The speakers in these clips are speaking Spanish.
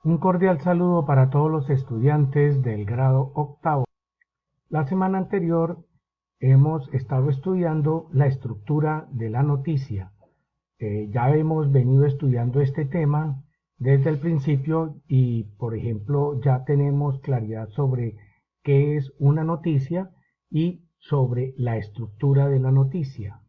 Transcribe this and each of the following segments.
Un cordial saludo para todos los estudiantes del grado octavo. La semana anterior hemos estado estudiando la estructura de la noticia. Ya hemos venido estudiando este tema desde el principio y, por ejemplo, ya tenemos claridad sobre qué es una noticia y sobre la estructura de la noticia.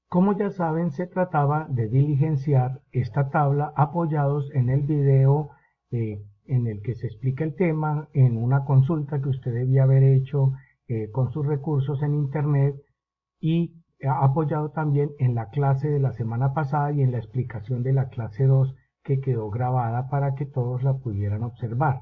Como ya saben, se trataba de diligenciar esta tabla apoyados en el video en el que se explica el tema, en una consulta que usted debía haber hecho con sus recursos en internet y apoyado también en la clase de la semana pasada y en la explicación de la clase 2 que quedó grabada para que todos la pudieran observar.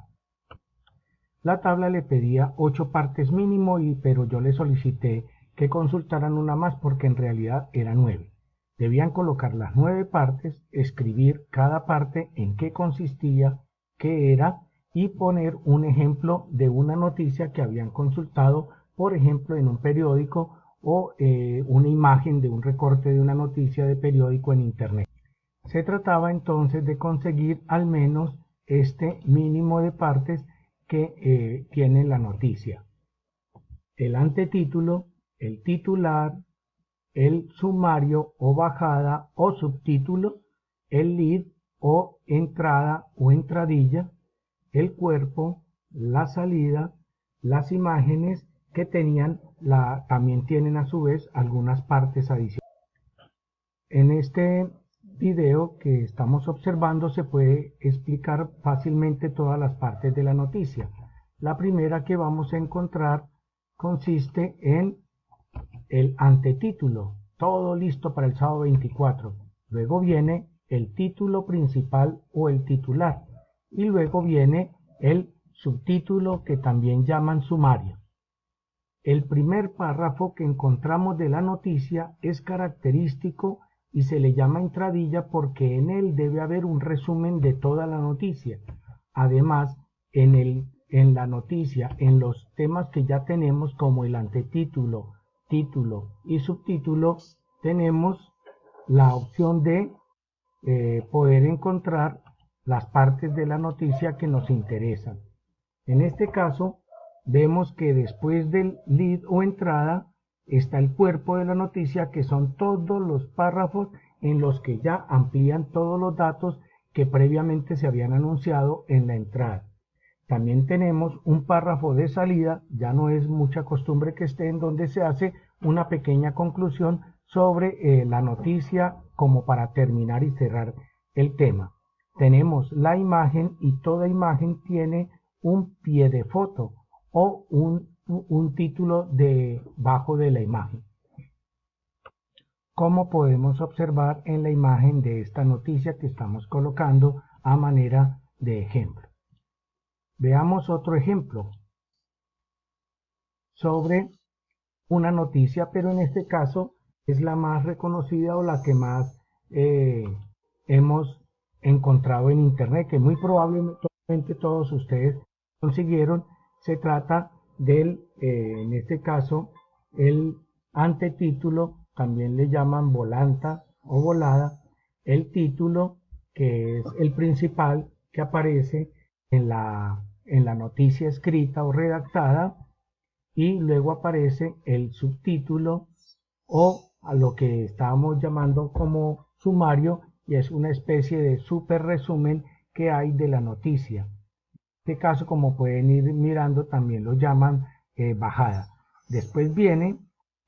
La tabla le pedía 8 partes mínimo, pero yo le solicité que consultaran una más porque en realidad era 9. Debían colocar las 9 partes, escribir cada parte en qué consistía, qué era y poner un ejemplo de una noticia que habían consultado, por ejemplo, en un periódico o una imagen de un recorte de una noticia de periódico en internet. Se trataba entonces de conseguir al menos este mínimo de partes que tiene la noticia: el antetítulo, el titular, el sumario o bajada o subtítulo, el lead o entrada o entradilla, el cuerpo, la salida, las imágenes que también tienen a su vez algunas partes adicionales. En este video que estamos observando se puede explicar fácilmente todas las partes de la noticia. La primera que vamos a encontrar consiste en el antetítulo, todo listo para el sábado 24. Luego viene el título principal o el titular y luego viene el subtítulo que también llaman sumario. El primer párrafo que encontramos de la noticia es característico y se le llama entradilla porque en él debe haber un resumen de toda la noticia. Además, en la noticia, en los temas que ya tenemos como el antetítulo, título y subtítulo, tenemos la opción de poder encontrar las partes de la noticia que nos interesan. En este caso, vemos que después del lead o entrada está el cuerpo de la noticia, que son todos los párrafos en los que ya amplían todos los datos que previamente se habían anunciado en la entrada. También tenemos un párrafo de salida, ya no es mucha costumbre que esté, en donde se hace una pequeña conclusión sobre la noticia como para terminar y cerrar el tema. Tenemos la imagen y toda imagen tiene un pie de foto o un título debajo de la imagen, como podemos observar en la imagen de esta noticia que estamos colocando a manera de ejemplo. Veamos otro ejemplo sobre una noticia, pero en este caso es la más reconocida o la que más hemos encontrado en internet, que muy probablemente todos ustedes consiguieron. Se trata del, en este caso, el antetítulo, también le llaman volanta o volada, el título, que es el principal que aparece en la noticia escrita o redactada, y luego aparece el subtítulo o a lo que estábamos llamando como sumario, y es una especie de super resumen que hay de la noticia. En este caso, como pueden ir mirando, también lo llaman bajada. Después viene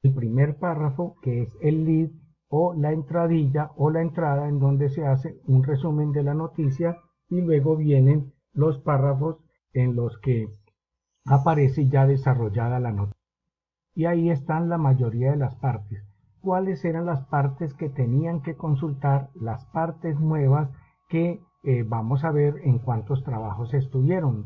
el primer párrafo, que es el lead o la entradilla o la entrada, en donde se hace un resumen de la noticia, y luego vienen los párrafos en los que aparece ya desarrollada la noticia. Y ahí están la mayoría de las partes. ¿Cuáles eran las partes que tenían que consultar? Las partes nuevas que vamos a ver en cuántos trabajos estuvieron.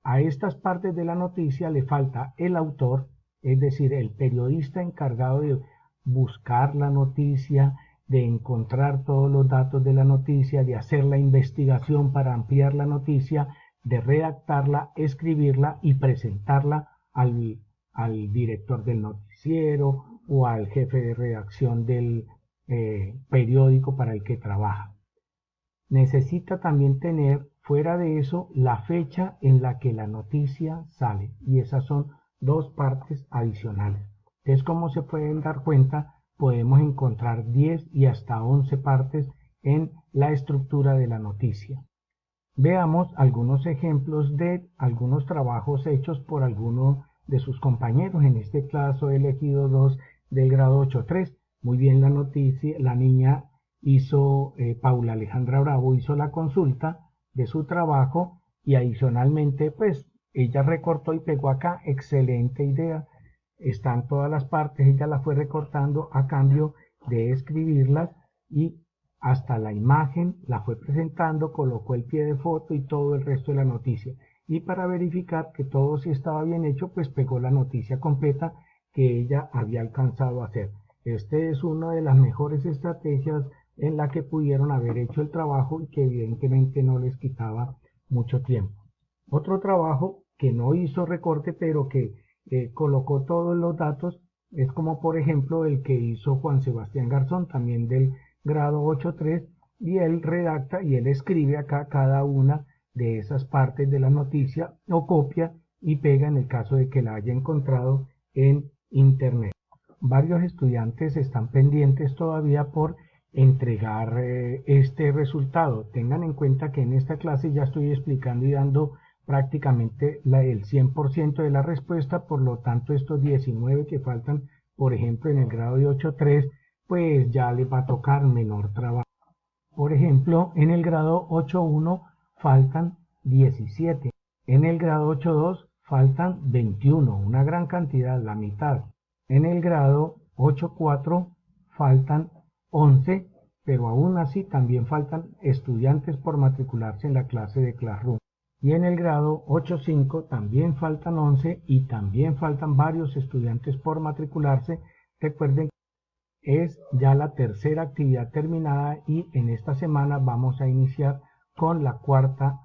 A estas partes de la noticia le falta el autor, es decir, el periodista encargado de buscar la noticia, de encontrar todos los datos de la noticia, de hacer la investigación para ampliar la noticia, de redactarla, escribirla y presentarla al director del noticiero o al jefe de redacción del periódico para el que trabaja. necesita también tener fuera de eso la fecha en la que la noticia sale, y esas son dos partes adicionales. Entonces, como se pueden dar cuenta, podemos encontrar 10 y hasta 11 partes en la estructura de la noticia. Veamos algunos ejemplos de algunos trabajos hechos por alguno de sus compañeros. En este caso he elegido dos del grado 8.3. Muy bien, la noticia, la niña Paula Alejandra Bravo hizo la consulta de su trabajo y adicionalmente pues ella recortó y pegó acá. Excelente idea. Están todas las partes, ella las fue recortando a cambio de escribirlas y hasta la imagen la fue presentando, colocó el pie de foto y todo el resto de la noticia. Y para verificar que todo sí estaba bien hecho, pues pegó la noticia completa que ella había alcanzado a hacer. Este es una de las mejores estrategias en la que pudieron haber hecho el trabajo y que evidentemente no les quitaba mucho tiempo. Otro trabajo que no hizo recorte, pero que colocó todos los datos, es como por ejemplo el que hizo Juan Sebastián Garzón, también del grado 8.3, y él redacta y él escribe acá cada una de esas partes de la noticia o copia y pega en el caso de que la haya encontrado en internet. Varios estudiantes están pendientes todavía por entregar este resultado. Tengan en cuenta que en esta clase ya estoy explicando y dando prácticamente el 100% de la respuesta, por lo tanto estos 19 que faltan, por ejemplo en el grado de 8.3, pues ya les va a tocar menor trabajo. Por ejemplo, en el grado 8.1 faltan 17, en el grado 8.2 faltan 21, una gran cantidad, la mitad. En el grado 8.4 faltan 11, pero aún así también faltan estudiantes por matricularse en la clase de Classroom. Y en el grado 8.5 también faltan 11 y también faltan varios estudiantes por matricularse. Recuerden que es ya la tercera actividad terminada y en esta semana vamos a iniciar con la cuarta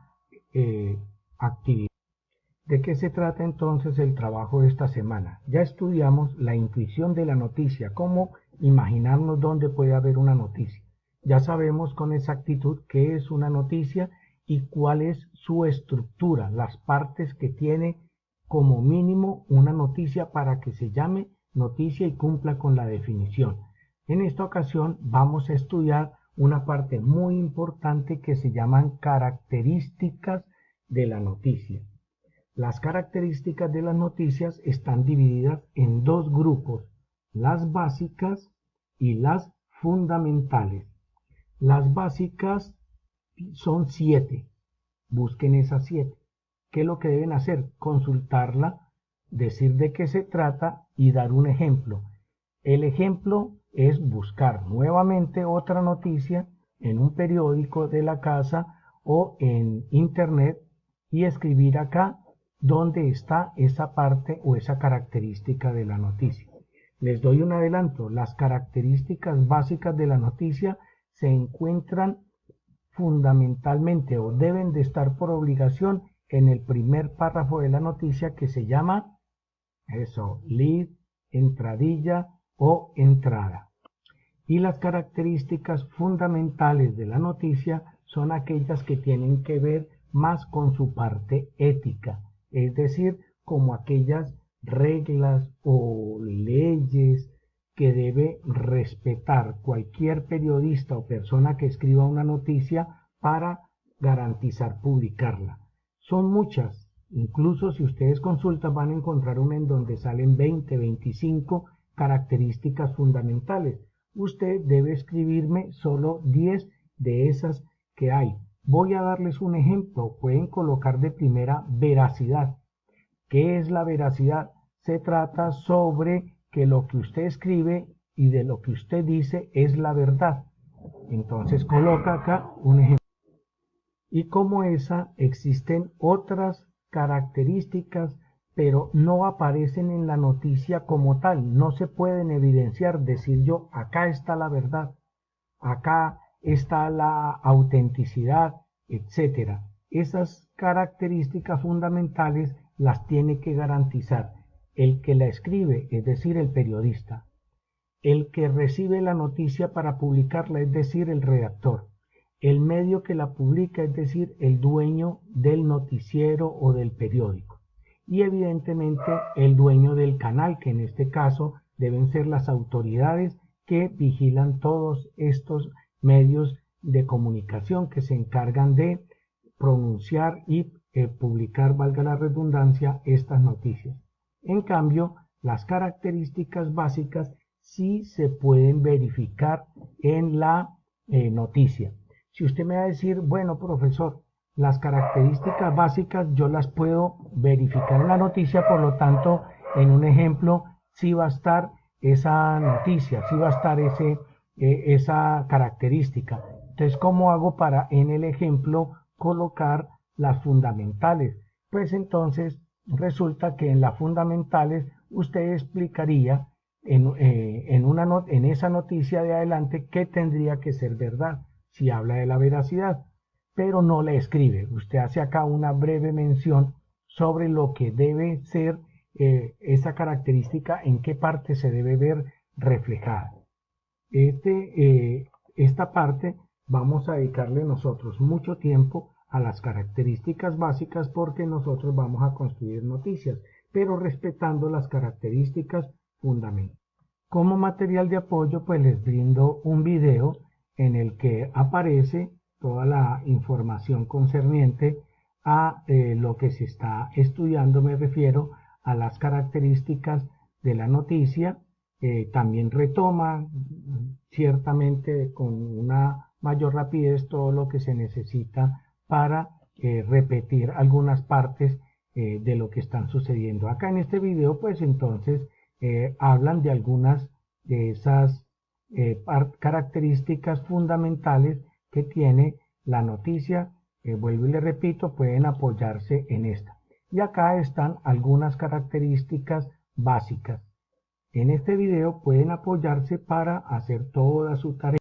actividad. ¿De qué se trata entonces el trabajo de esta semana? Ya estudiamos la intuición de la noticia, cómo imaginarnos dónde puede haber una noticia. Ya sabemos con exactitud qué es una noticia y cuál es su estructura, las partes que tiene como mínimo una noticia para que se llame noticia y cumpla con la definición. En esta ocasión vamos a estudiar una parte muy importante que se llaman características de la noticia. Las características de las noticias están divididas en dos grupos, las básicas y las fundamentales. Las básicas son 7. Busquen esas 7. ¿Qué es lo que deben hacer? Consultarla, decir de qué se trata y dar un ejemplo. El ejemplo es buscar nuevamente otra noticia en un periódico de la casa o en internet y escribir acá dónde está esa parte o esa característica de la noticia. Les doy un adelanto, las características básicas de la noticia se encuentran fundamentalmente o deben de estar por obligación en el primer párrafo de la noticia que se llama lead, entradilla o entrada. Y las características fundamentales de la noticia son aquellas que tienen que ver más con su parte ética, es decir, como aquellas reglas o leyes que debe respetar cualquier periodista o persona que escriba una noticia para garantizar publicarla. Son muchas, incluso si ustedes consultan van a encontrar una en donde salen 20, 25 características fundamentales. Usted debe escribirme solo 10 de esas que hay. Voy a darles un ejemplo. Pueden colocar de primera veracidad. ¿Qué es la veracidad? Se trata sobre que lo que usted escribe y de lo que usted dice es la verdad. Entonces coloca acá un ejemplo. Y como esa existen otras características, pero no aparecen en la noticia como tal. No se pueden evidenciar, decir yo, acá está la verdad, acá está la autenticidad, etc. Esas características fundamentales las tiene que garantizar el que la escribe, es decir, el periodista, el que recibe la noticia para publicarla, es decir, el redactor, el medio que la publica, es decir, el dueño del noticiero o del periódico. Y evidentemente el dueño del canal, que en este caso deben ser las autoridades que vigilan todos estos medios de comunicación que se encargan de pronunciar y publicar, valga la redundancia, estas noticias. En cambio, las características básicas sí se pueden verificar en la noticia. Si usted me va a decir, bueno, profesor, las características básicas yo las puedo verificar en la noticia, por lo tanto, en un ejemplo, sí va a estar esa noticia, sí va a estar esa característica. Entonces, ¿cómo hago para en el ejemplo colocar las fundamentales? Pues entonces resulta que en las fundamentales usted explicaría en esa noticia de adelante qué tendría que ser verdad, si habla de la veracidad, pero no le escribe. Usted hace acá una breve mención sobre lo que debe ser esa característica, en qué parte se debe ver reflejada. Esta parte vamos a dedicarle nosotros mucho tiempo a las características básicas porque nosotros vamos a construir noticias, pero respetando las características fundamentales. Como material de apoyo, pues les brindo un video en el que aparece toda la información concerniente a lo que se está estudiando. Me refiero a las características de la noticia. También retoma ciertamente con una mayor rapidez todo lo que se necesita para repetir algunas partes de lo que están sucediendo. Acá en este video, pues entonces hablan de algunas de esas características fundamentales que tiene la noticia. Vuelvo y le repito, pueden apoyarse en esta. Y acá están algunas características básicas. En este video pueden apoyarse para hacer toda su tarea.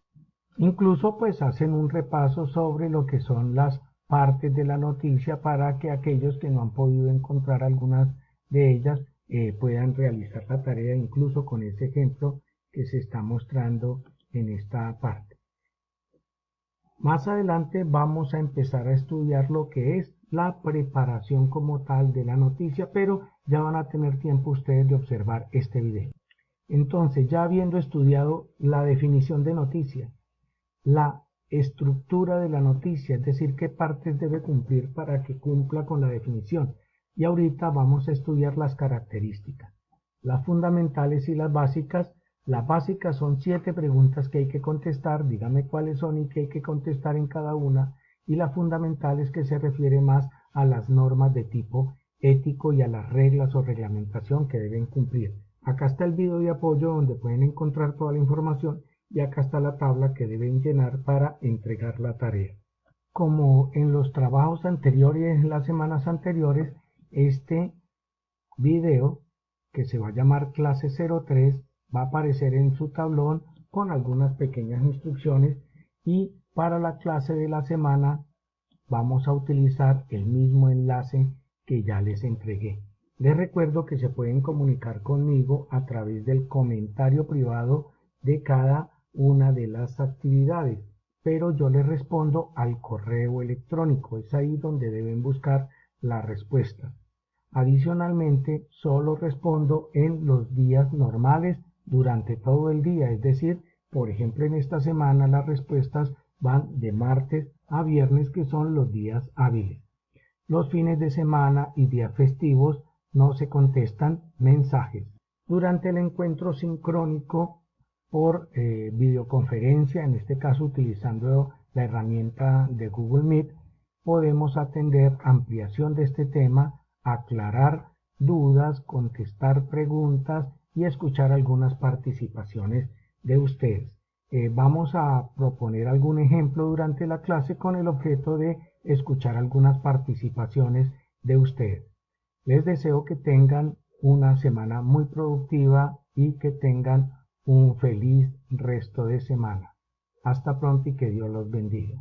Incluso pues hacen un repaso sobre lo que son las partes de la noticia para que aquellos que no han podido encontrar algunas de ellas puedan realizar la tarea incluso con este ejemplo que se está mostrando en esta parte. Más adelante vamos a empezar a estudiar lo que es la preparación como tal de la noticia, pero ya van a tener tiempo ustedes de observar este video. Entonces, ya habiendo estudiado la definición de noticia, la estructura de la noticia, es decir, qué partes debe cumplir para que cumpla con la definición. Y ahorita vamos a estudiar las características, las fundamentales y las básicas. Las básicas son 7 preguntas que hay que contestar, dígame cuáles son y qué hay que contestar en cada una. Y las fundamentales que se refiere más a las normas de tipo ético y a las reglas o reglamentación que deben cumplir. Acá está el video de apoyo donde pueden encontrar toda la información y acá está la tabla que deben llenar para entregar la tarea. Como en los trabajos anteriores, en las semanas anteriores, este video que se va a llamar clase 03 va a aparecer en su tablón con algunas pequeñas instrucciones y para la clase de la semana vamos a utilizar el mismo enlace que ya les entregué. Les recuerdo que se pueden comunicar conmigo a través del comentario privado de cada una de las actividades, pero yo les respondo al correo electrónico. Es ahí donde deben buscar la respuesta. Adicionalmente, solo respondo en los días normales durante todo el día, es decir, por ejemplo, en esta semana las respuestas van de martes a viernes, que son los días hábiles. Los fines de semana y días festivos no se contestan mensajes. Durante el encuentro sincrónico por videoconferencia, en este caso utilizando la herramienta de Google Meet, podemos atender ampliación de este tema, aclarar dudas, contestar preguntas y escuchar algunas participaciones de ustedes. Vamos a proponer algún ejemplo durante la clase con el objeto de escuchar algunas participaciones de ustedes. Les deseo que tengan una semana muy productiva y que tengan un feliz resto de semana. Hasta pronto y que Dios los bendiga.